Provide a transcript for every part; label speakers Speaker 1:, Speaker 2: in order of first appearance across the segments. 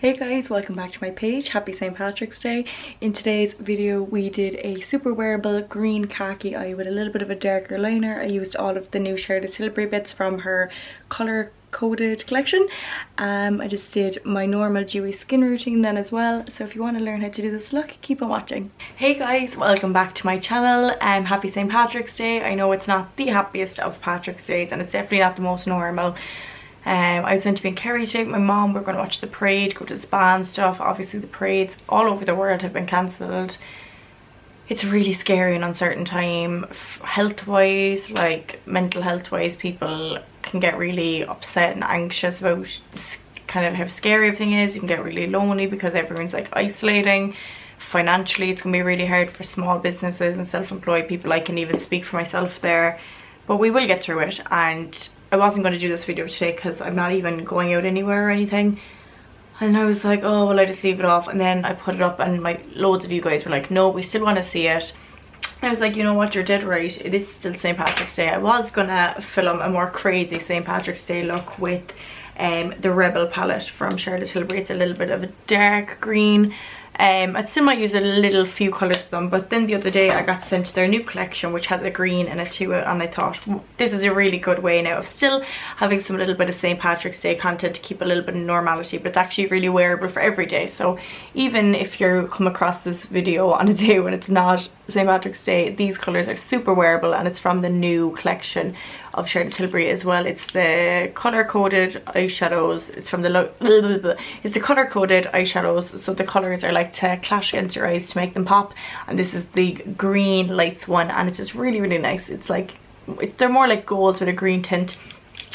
Speaker 1: Hey guys, welcome back to my page. Happy St. Patrick's Day. In today's video we did a super wearable green khaki eye with a little bit of a darker liner. I used all of the new Charlotte Tilbury bits from her color coded collection. I just did my normal dewy skin routine then as well, so if you want to learn how to do this look, keep on watching. Hey guys, welcome back to my channel. Happy St. Patrick's Day. I know it's not the happiest of Patrick's Days and it's definitely not the most normal. I was meant to be in Kerry today with my mom. We're going to watch the parade, go to the spa and stuff. Obviously the parades all over the world have been cancelled. It's a really scary and uncertain time. Health wise, like mental health wise, people can get really upset and anxious about kind of how scary everything is. You can get really lonely because everyone's like isolating. Financially it's going to be really hard for small businesses and self-employed people. I can even speak for myself there, but we will get through it. And I wasn't going to do this video today because I'm not even going out anywhere or anything, and I was like, oh well, I just leave it off. And then I put it up and loads of you guys were like, no, we still want to see it. I was like, you know what, you're dead right, it is still St. Patrick's Day. I was gonna film a more crazy St. Patrick's Day look with the Rebel palette from Charlotte Tilbury. It's a little bit of a dark green. I still might use a little few colours of them, but then the other day I got sent their new collection which has a green in it too, and I thought this is a really good way now of still having some little bit of St. Patrick's Day content to keep a little bit of normality, but it's actually really wearable for every day. So even if you come across this video on a day when it's not St. Patrick's Day, these colours are super wearable, and it's from the new collection of Charlotte Tilbury as well. It's the color coded eyeshadows. It's from the it's the color coded eyeshadows, so the colors are like to clash against your eyes to make them pop, and this is the green lights one, and it's just really nice. It's like they're more like golds with a green tint.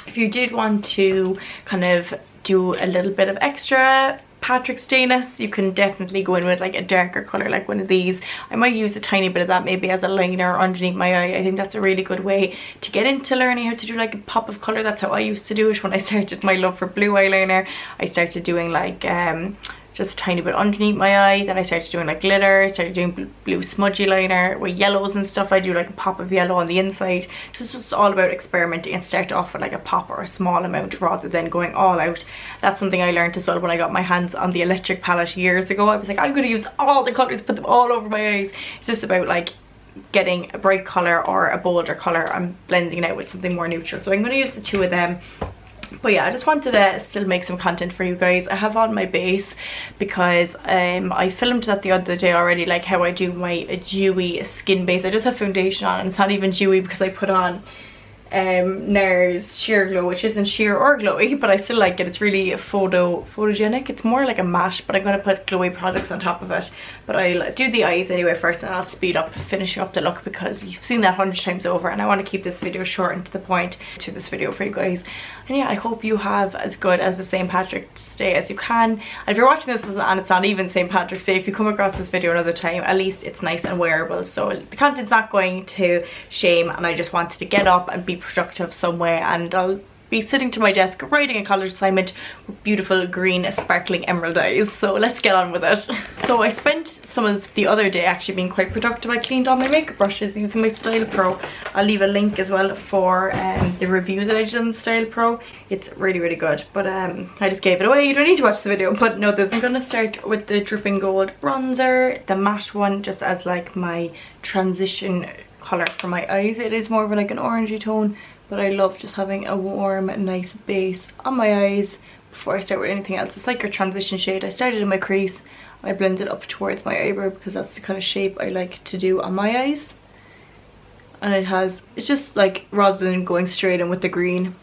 Speaker 1: If you did want to kind of do a little bit of extra Patrick's Day-ness, you can definitely go in with like a darker color like one of these. I might use a tiny bit of that maybe as a liner underneath my eye. I think that's a really good way to get into learning how to do like a pop of color. That's how I used to do it when I started my love for blue eyeliner. I started doing like just a tiny bit underneath my eye, then I started doing like glitter, started doing blue smudgy liner with yellows and stuff. I do like a pop of yellow on the inside. So it's just all about experimenting and start off with like a pop or a small amount rather than going all out. That's something I learned as well when I got my hands on the electric palette years ago. I was like, I'm going to use all the colours, put them all over my eyes. It's just about like getting a bright colour or a bolder colour and blending it out with something more neutral. So I'm going to use the two of them. But yeah, I just wanted to still make some content for you guys. I have on my base because I filmed that the other day already, like how I do my dewy skin base. I just have foundation on and it's not even dewy because I put on NARS Sheer Glow, which isn't sheer or glowy, but I still like it. It's really photogenic. It's more like a matte, but I'm going to put glowy products on top of it. But I'll do the eyes anyway first, and I'll speed up finishing up the look because you've seen that 100 times over, and I want to keep this video short and to the point to this video for you guys. And yeah, I hope you have as good as the St. Patrick's Day as you can. And if you're watching this and it's not even St. Patrick's Day, if you come across this video another time, at least it's nice and wearable, so the content's not going to shame. And I just wanted to get up and be productive somewhere, and I'll be sitting to my desk writing a college assignment with beautiful green sparkling emerald eyes. So let's get on with it. So I spent some of the other day actually being quite productive. I cleaned all my makeup brushes using my Style Pro. I'll leave a link as well for the review that I did on the Style Pro. It's really good, but I just gave it away. You don't need to watch the video. But no, I'm gonna start with the Dripping Gold bronzer, the matte one, just as like my transition color for my eyes. It is more of like an orangey tone, but I love just having a warm, nice base on my eyes before I start with anything else. It's like your transition shade. I started in my crease. I blended up towards my eyebrow because that's the kind of shape I like to do on my eyes. And it's just like, rather than going straight in with the green,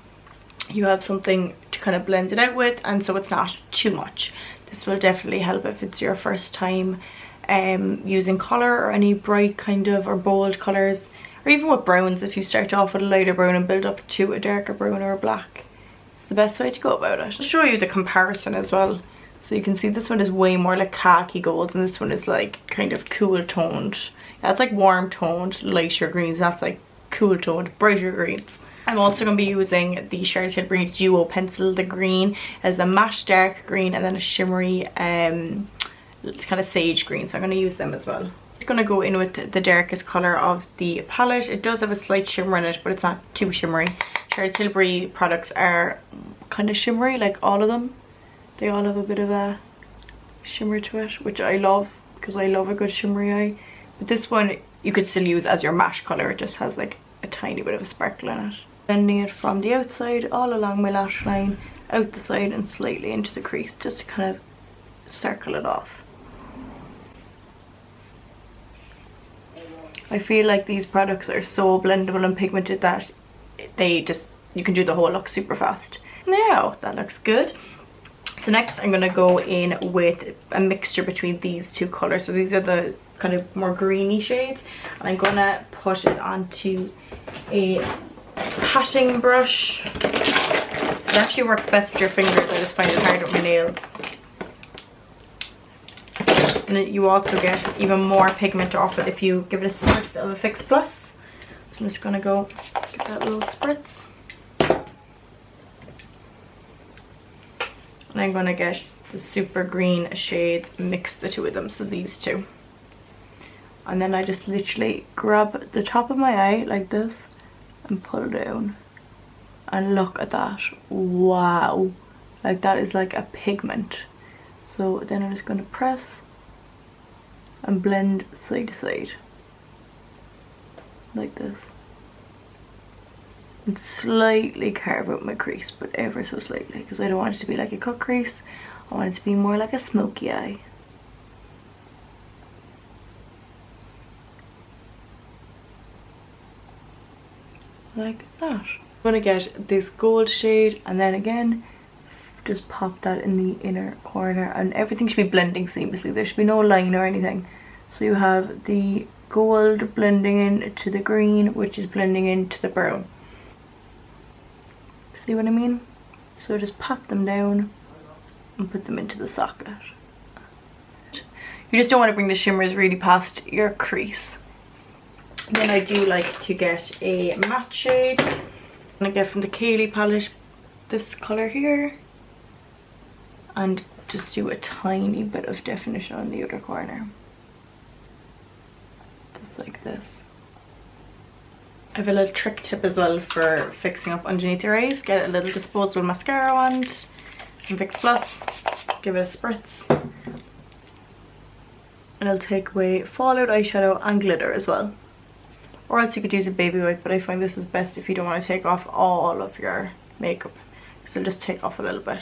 Speaker 1: you have something to kind of blend it out with, and so it's not too much. This will definitely help if it's your first time using colour or any bright kind of or bold colours. Or even with browns, if you start off with a lighter brown and build up to a darker brown or a black. It's the best way to go about it. I'll show you the comparison as well. So you can see this one is way more like khaki golds, and this one is like kind of cool toned. Yeah, it's like warm toned, lighter greens. That's like cool toned, brighter greens. I'm also going to be using the Charlotte Tilbury Duo pencil, the green as a matte dark green, and then a shimmery kind of sage green. So I'm going to use them as well. Going to go in with the darkest color of the palette. It does have a slight shimmer in it, but it's not too shimmery. Charlotte Tilbury products are kind of shimmery, like all of them. They all have a bit of a shimmer to it, which I love because I love a good shimmery eye. But this one you could still use as your matte colour. It just has like a tiny bit of a sparkle in it. Blending it from the outside all along my lash line, out the side and slightly into the crease, just to kind of circle it off. I feel like these products are so blendable and pigmented that you can do the whole look super fast. Now that looks good. So next I'm gonna go in with a mixture between these two colours. So these are the kind of more greeny shades, and I'm gonna put it onto a patting brush. It actually works best with your fingers. I just find it hard with my nails. And you also get even more pigment off it if you give it a spritz of a Fix Plus. So I'm just gonna go get that little spritz. And I'm gonna get the super green shades, mix the two of them, so these two. And then I just literally grab the top of my eye like this and pull down. And look at that. Wow. Like that is like a pigment. So then I'm just gonna press and blend side to side like this, and slightly carve out my crease, but ever so slightly, because I don't want it to be like a cut crease. I want it to be more like a smoky eye. Like that. I'm gonna get this gold shade, and then again just pop that in the inner corner, and everything should be blending seamlessly. There should be no line or anything. So you have the gold blending into the green, which is blending into the brown. See what I mean? So just pat them down and put them into the socket. You just don't want to bring the shimmers really past your crease. Then I do like to get a matte shade. I'm gonna get from the Kaylee palette this colour here, and just do a tiny bit of definition on the other corner, just like this. I have a little trick tip as well for fixing up underneath your eyes. Get a little disposable mascara wand, some Fix Plus, give it a spritz, and it'll take away fallout eyeshadow and glitter as well. Or else you could use a baby wipe, but I find this is best if you don't want to take off all of your makeup, because it'll just take off a little bit.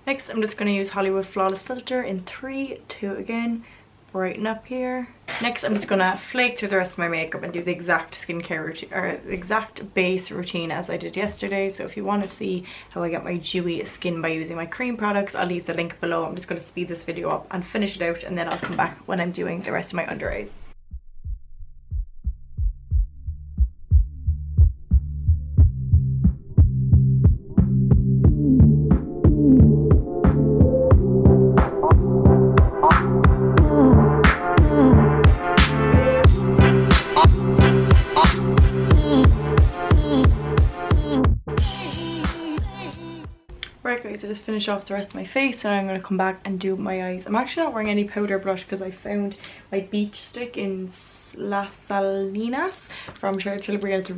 Speaker 1: Next, I'm just going to use Hollywood Flawless Filter in 3, 2 again, brighten up here. Next, I'm just going to flake through the rest of my makeup and do the exact skincare routine, or the exact base routine as I did yesterday. So if you want to see how I get my dewy skin by using my cream products, I'll leave the link below. I'm just going to speed this video up and finish it out, and then I'll come back when I'm doing the rest of my under eyes. Right guys, I just finished off the rest of my face, and I'm going to come back and do my eyes. I'm actually not wearing any powder blush because I found my beach stick in Las Salinas from Charlotte Tilbury, and it's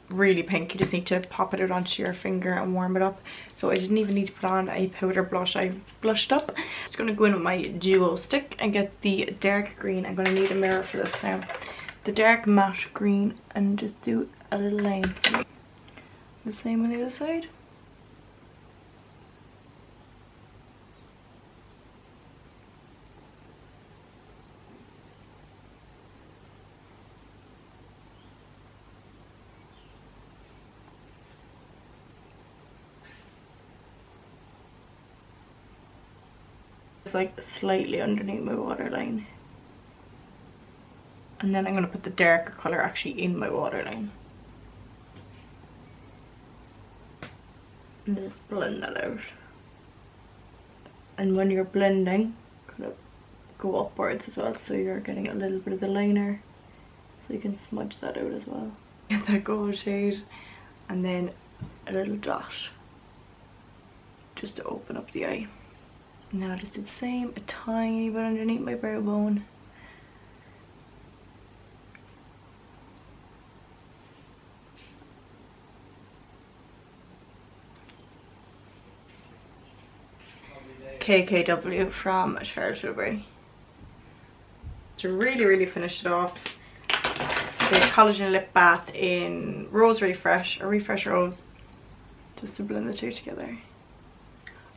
Speaker 1: really pink. You just need to pop it out onto your finger and warm it up. So I didn't even need to put on a powder blush. I blushed up. I'm just going to go in with my duo stick and get the dark green. I'm going to need a mirror for this now. The dark matte green, and just do a little line. The same on the other side. Like slightly underneath my waterline, and then I'm going to put the darker colour actually in my waterline and just blend that out. And when you're blending, kind of go upwards as well, so you're getting a little bit of the liner, so you can smudge that out as well. Get that gold shade, and then a little dot just to open up the eye. Now I'll just do the same, a tiny bit underneath my brow bone. KKW from Charlotte Tilbury. To really finish it off, the collagen lip bath in Rose Refresh, or Refresh Rose, just to blend the two together.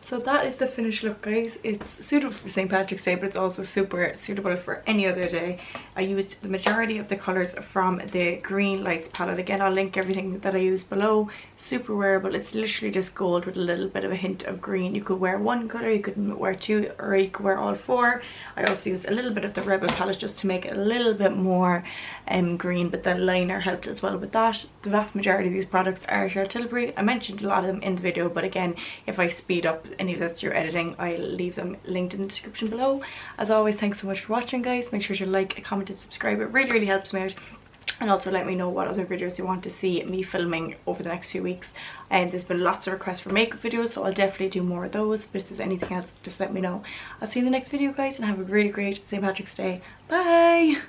Speaker 1: So that is the finished look, guys. It's suitable for St. Patrick's Day, but it's also super suitable for any other day. I used the majority of the colours from the Green Lights palette. Again, I'll link everything that I used below. Super wearable. It's literally just gold with a little bit of a hint of green. You could wear one colour, you could wear two, or you could wear all four. I also used a little bit of the Rebel palette just to make it a little bit more green, but the liner helped as well with that. The vast majority of these products are Charlotte Tilbury. I mentioned a lot of them in the video, but again, if I speed up any of this through editing, I'll leave them linked in the description below. As always, thanks so much for watching, guys. Make sure to like, comment and subscribe. It really helps me out. And also let me know what other videos you want to see me filming over the next few weeks. And there's been lots of requests for makeup videos, so I'll definitely do more of those. But if there's anything else, just let me know. I'll see you in the next video, guys, and have a really great St. Patrick's Day. Bye!